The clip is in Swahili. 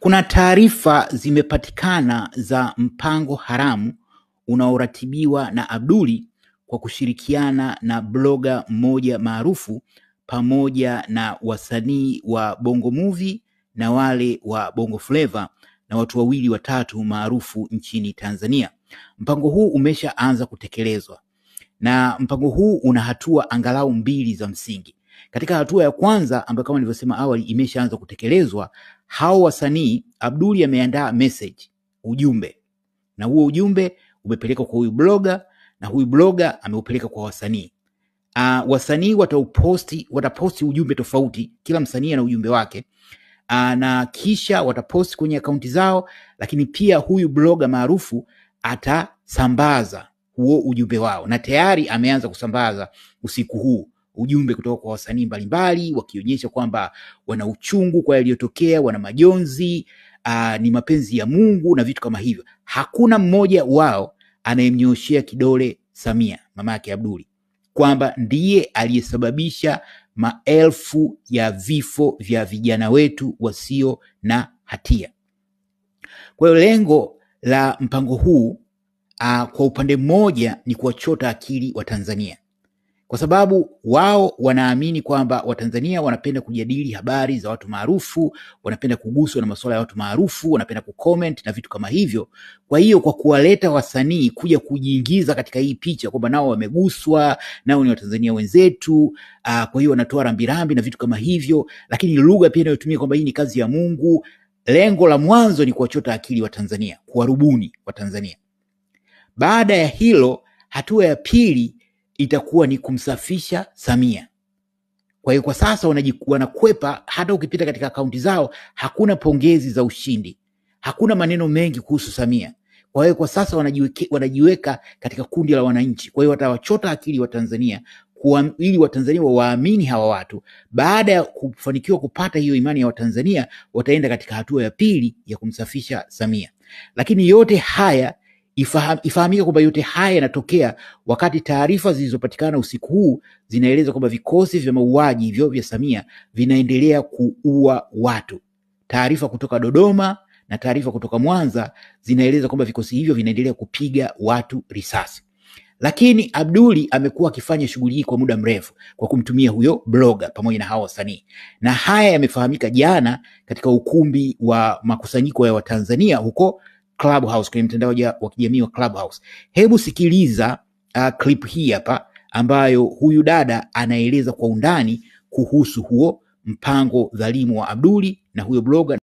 Kuna taarifa zimepatikana za mpango haramu unaoratibiwa na Abduli kwa kushirikiana na bloga mmoja maarufu pamoja na wasanii wa Bongo Movie na wale wa Bongo Flava na watu wawili watatu maarufu nchini Tanzania. Mpango huu umeshaanza kutekelezwa na mpango huu una hatua angalau mbili za msingi. Katika hatua ya kwanza ambayo kama nilivyosema awali imeshaanza kutekelezwa, hao wasanii, Abduli ameandaa message, ujumbe, na huo ujumbe umepelekwa kwa huyu blogger na huyu blogger ameupeleka kwa wasanii. Wasanii wataposti ujumbe tofauti, kila msanii ana ujumbe wake, na kisha wataposti kwenye akaunti zao, lakini pia huyu blogger maarufu atasambaza huo ujumbe wao, na tayari ameanza kusambaza usiku huu ujumbe kutoka kwa wasanii mbalimbali wakionyesha kwamba wana uchungu kwa yaliyotokea, wana majonzi, ni mapenzi ya Mungu na vitu kama hivyo. Hakuna mmoja wao anayemnyoshea kidole Samia, mama yake Abduli, kwamba ndiye aliyesababisha maelfu ya vifo vya vijana wetu wasio na hatia. Kwa hiyo lengo la mpango huu kwa upande mmoja ni kuwachota akili wa Tanzania, kwa sababu wao wanaamini kwamba Watanzania wanapenda kujadili habari za watu maarufu, wanapenda kuguswa na masuala ya watu maarufu, wanapenda kucomment na vitu kama hivyo. Kwa hiyo kwa kuwaleta wasanii kuja kujiingiza katika hii picha kwamba nao wameguswa, nao ni Watanzania wenzetu, kwa hiyo wanatoa rambirambi na vitu kama hivyo, lakini lugha pia inayotumia kwamba hii ni kazi ya Mungu. Lengo la mwanzo ni kuwachota akili wa Tanzania, kuwarubuni wa Tanzania. Baada ya hilo, hatua ya pili itakuwa ni kumsafisha Samia. Kwa hiyo kwa sasa wanakwepa, hata ukipita katika akaunti zao hakuna pongezi za ushindi, hakuna maneno mengi kuhusu Samia. Kwa hiyo kwa sasa wanajiweka katika kundi la wananchi. Kwa hiyo watawachota akili wa Tanzania ili Watanzania waamini hawa watu. Baada ya kufanikiwa kupata hiyo imani ya Watanzania, wataenda katika hatua ya pili ya kumsafisha Samia. Lakini yote haya ifahamika kwamba yote haya yanatokea wakati taarifa zilizopatikana usiku huu zinaeleza kwamba vikosi vya mauaji hivyo vya Samia vinaendelea kuua watu. Taarifa kutoka Dodoma na taarifa kutoka Mwanza zinaeleza kwamba vikosi hivyo vinaendelea kupiga watu risasi. Lakini Abduli amekuwa akifanya shughuli hii kwa muda mrefu kwa kumtumia huyo blogger pamoja na hao wasanii. Na haya yamefahamika jana katika ukumbi wa makusanyiko ya Watanzania huko Clubhouse, kwenye mtandao wa kijamii wa Clubhouse. Hebu sikiliza clip hii hapa ambayo huyu dada anaeleza kwa undani kuhusu huo mpango dhalimu wa Abduli na huyo blogger.